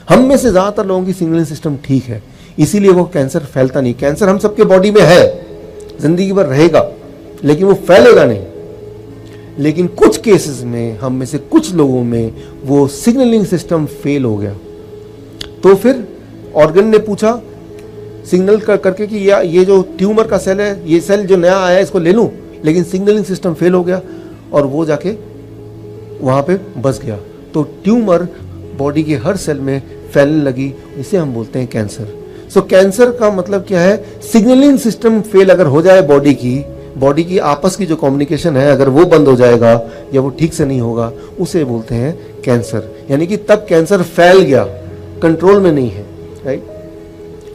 हम में से ज़्यादातर लोगों की सिग्नलिंग सिस्टम ठीक है, इसीलिए वो कैंसर फैलता नहीं। कैंसर हम सबके बॉडी में है, जिंदगी भर रहेगा, लेकिन वो फैलेगा नहीं। लेकिन कुछ केसेस में, हम में से कुछ लोगों में वो सिग्नलिंग सिस्टम फेल हो गया। तो फिर ऑर्गन ने पूछा सिग्नल करके कि ये जो ट्यूमर का सेल है, ये सेल जो नया आया है इसको ले लूं, लेकिन सिग्नलिंग सिस्टम फेल हो गया और वो जाके वहाँ पे बस गया। तो ट्यूमर बॉडी के हर सेल में फैलने लगी, इसे हम बोलते हैं कैंसर। सो कैंसर का मतलब क्या है? सिग्नलिंग सिस्टम फेल अगर हो जाए बॉडी की आपस की जो कम्युनिकेशन है, अगर वो बंद हो जाएगा या वो ठीक से नहीं होगा, उसे बोलते हैं कैंसर। यानी कि तब कैंसर फैल गया, कंट्रोल में नहीं है, राइट।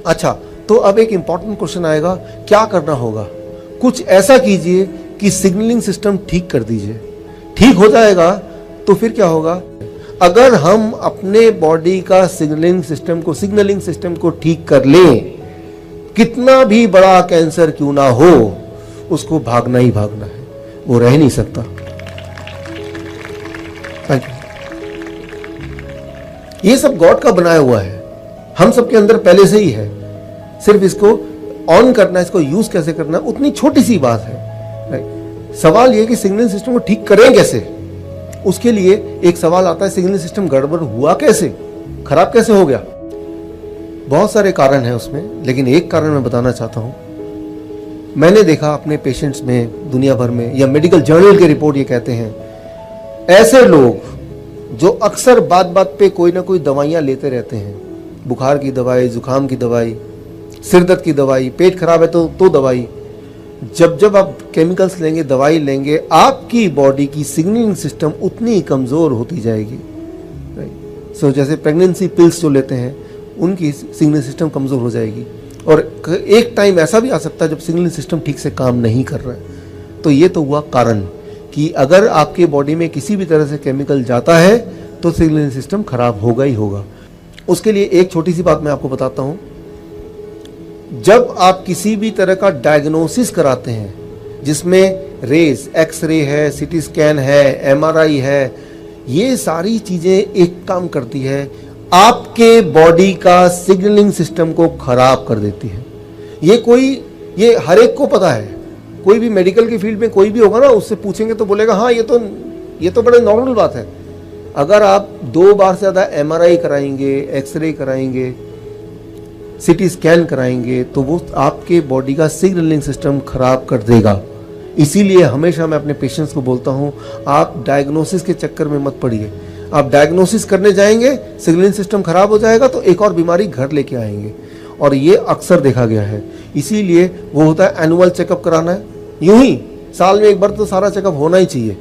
अच्छा, तो अब एक इंपॉर्टेंट क्वेश्चन आएगा, क्या करना होगा? कुछ ऐसा कीजिए कि सिग्नलिंग सिस्टम ठीक कर दीजिए। ठीक हो जाएगा तो फिर क्या होगा? अगर हम अपने बॉडी का सिग्नलिंग सिस्टम को ठीक कर लें, कितना भी बड़ा कैंसर क्यों ना हो, उसको भागना ही भागना है, वो रह नहीं सकता। Thank you. ये सब गॉड का बनाया हुआ है, हम सबके अंदर पहले से ही है, सिर्फ इसको ऑन करना, इसको यूज कैसे करना, उतनी छोटी सी बात है, राइट। सवाल ये कि सिग्नलिंग सिस्टम को ठीक करें कैसे? उसके लिए एक सवाल आता है, सिग्नलिंग सिस्टम गड़बड़ हुआ कैसे, खराब कैसे हो गया? बहुत सारे कारण हैं उसमें, लेकिन एक कारण मैं बताना चाहता हूं। मैंने देखा अपने पेशेंट्स में, दुनिया भर में, या मेडिकल जर्नल के रिपोर्ट ये कहते हैं, ऐसे लोग जो अक्सर बात बात पे कोई ना कोई दवाइयां लेते रहते हैं, बुखार की दवाई, जुकाम की दवाई, सिर दर्द की दवाई, पेट खराब है तो दवाई, जब आप केमिकल्स लेंगे, दवाई लेंगे, आपकी बॉडी की सिग्नलिंग सिस्टम उतनी कमज़ोर होती जाएगी, राइट। सो जैसे प्रेगनेंसी पिल्स जो लेते हैं, उनकी सिग्नलिंग सिस्टम कमज़ोर हो जाएगी, और एक टाइम ऐसा भी आ सकता है जब सिग्नलिंग सिस्टम ठीक से काम नहीं कर रहा है। तो ये तो हुआ कारण कि अगर आपके बॉडी में किसी भी तरह से केमिकल जाता है तो सिग्नलिंग सिस्टम खराब होगा ही होगा। उसके लिए एक छोटी सी बात मैं आपको बताता हूँ। जब आप किसी भी तरह का डायग्नोसिस कराते हैं, जिसमें रेस, एक्सरे है, सीटी स्कैन है, एमआरआई है, ये सारी चीज़ें एक काम करती है, आपके बॉडी का सिग्नलिंग सिस्टम को खराब कर देती है। ये हर एक को पता है, कोई भी मेडिकल की फील्ड में कोई भी होगा ना, उससे पूछेंगे तो बोलेगा हाँ ये तो बड़े नॉर्मल बात है। अगर आप 2 बार से ज़्यादा एमआरआई कराएंगे, एक्सरे कराएंगे, सीटी स्कैन कराएंगे, तो वो आपके बॉडी का सिग्नलिंग सिस्टम खराब कर देगा। इसीलिए हमेशा मैं अपने पेशेंट्स को बोलता हूँ, आप डायग्नोसिस के चक्कर में मत पड़िए। आप डायग्नोसिस करने जाएंगे, सिग्नलिंग सिस्टम खराब हो जाएगा तो एक और बीमारी घर लेके आएंगे, और ये अक्सर देखा गया है। इसीलिए वो होता है एनुअल चेकअप कराना है। यूं ही साल में एक बार तो सारा चेकअप होना ही चाहिए।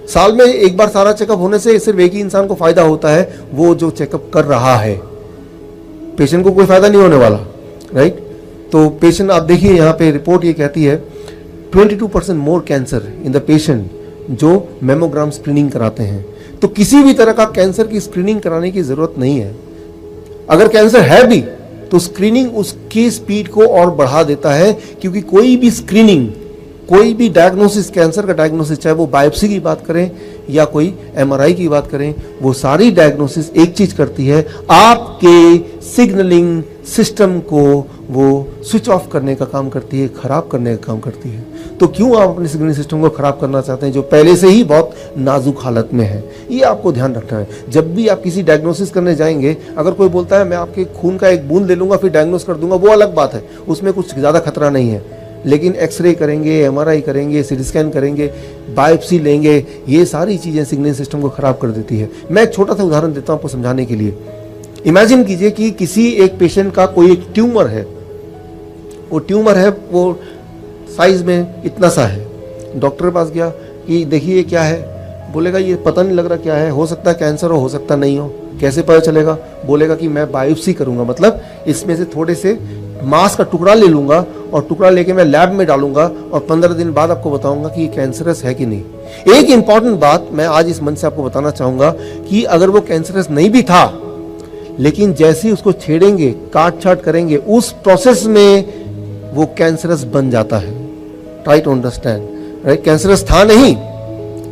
साल में एक बार सारा चेकअप होने से सिर्फ एक ही इंसान को फायदा होता है, वो जो चेकअप कर रहा है। पेशेंट को कोई फायदा नहीं होने वाला, राइट। तो पेशेंट, आप देखिए यहाँ पे रिपोर्ट ये कहती है 22% मोर कैंसर इन द पेशेंट जो मेमोग्राम स्क्रीनिंग कराते हैं। तो किसी भी तरह का कैंसर की स्क्रीनिंग कराने की जरूरत नहीं है। अगर कैंसर है भी तो स्क्रीनिंग उसकी स्पीड को और बढ़ा देता है, क्योंकि कोई भी स्क्रीनिंग, कोई भी डायग्नोसिस, कैंसर का डायग्नोसिस, चाहे वो बायोप्सी की बात करें या कोई एमआरआई की बात करें, वो सारी डायग्नोसिस एक चीज करती है, आपके सिग्नलिंग सिस्टम को वो स्विच ऑफ करने का काम करती है, खराब करने का काम करती है। तो क्यों आप अपने सिग्नलिंग सिस्टम को खराब करना चाहते हैं जो पहले से ही बहुत नाजुक हालत में है? ये आपको ध्यान रखना है। जब भी आप किसी डायग्नोसिस करने जाएंगे, अगर कोई बोलता है मैं आपके खून का एक बूंद ले लूंगा फिर डायग्नोस कर दूंगा, वो अलग बात है, उसमें कुछ ज़्यादा खतरा नहीं है। लेकिन एक्सरे करेंगे, एमआरआई करेंगे, सीटी स्कैन करेंगे, बायोप्सी लेंगे, ये सारी चीज़ें सिग्नलिंग सिस्टम को खराब कर देती है। मैं एक छोटा सा उदाहरण देता हूँ आपको समझाने के लिए। इमेजिन कीजिए कि किसी एक पेशेंट का कोई एक ट्यूमर है, वो साइज में इतना सा है। डॉक्टर के पास गया कि देखिए क्या है, बोलेगा ये पता नहीं लग रहा क्या है, हो सकता है कैंसर हो सकता नहीं हो, कैसे पता चलेगा? बोलेगा कि मैं बायोप्सी करूंगा, मतलब इसमें से थोड़े से मांस का टुकड़ा ले लूंगा और टुकड़ा लेके मैं लैब में डालूंगा और 15 दिन बाद आपको बताऊंगा कि ये कैंसरस है कि नहीं। एक इंपॉर्टेंट बात मैं आज इस मंच से आपको बताना चाहूंगा कि अगर वो कैंसरस नहीं भी था, लेकिन जैसे ही उसको छेड़ेंगे, काट छाट करेंगे, उस प्रोसेस में वो कैंसरस बन जाता है। Try to understand, right. Cancerous था नहीं,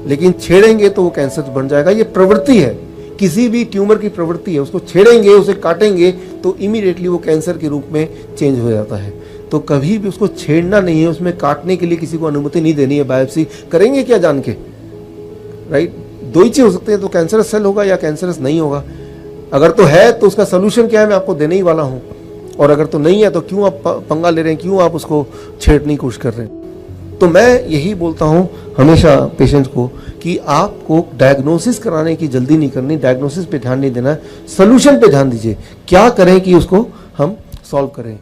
लेकिन छेड़ेंगे तो वो कैंसर बन जाएगा। ये प्रवृत्ति है, किसी भी ट्यूमर की प्रवृत्ति है उसको छेड़ेंगे, उसे काटेंगे तो इमीडिएटली वो कैंसर के रूप में चेंज हो जाता है। तो कभी भी उसको छेड़ना नहीं है, उसमें काटने के लिए किसी को अनुमति नहीं देनी है। बायोप्सी करेंगे क्या जान के, राइट? दो ही चीज हो सकते हैं, तो कैंसरस सेल होगा या कैंसरस नहीं होगा। अगर तो है तो उसका सोल्यूशन क्या है, मैं आपको देने ही वाला हूं। और अगर तो नहीं है तो क्यों आप पंगा ले रहे हैं, क्यों आप उसको छेड़ने की कोशिश कर रहे हैं? तो मैं यही बोलता हूं हमेशा पेशेंट्स को कि आपको डायग्नोसिस कराने की जल्दी नहीं करनी, डायग्नोसिस पे ध्यान नहीं देना, सोल्यूशन पे ध्यान दीजिए, क्या करें कि उसको हम सॉल्व करें।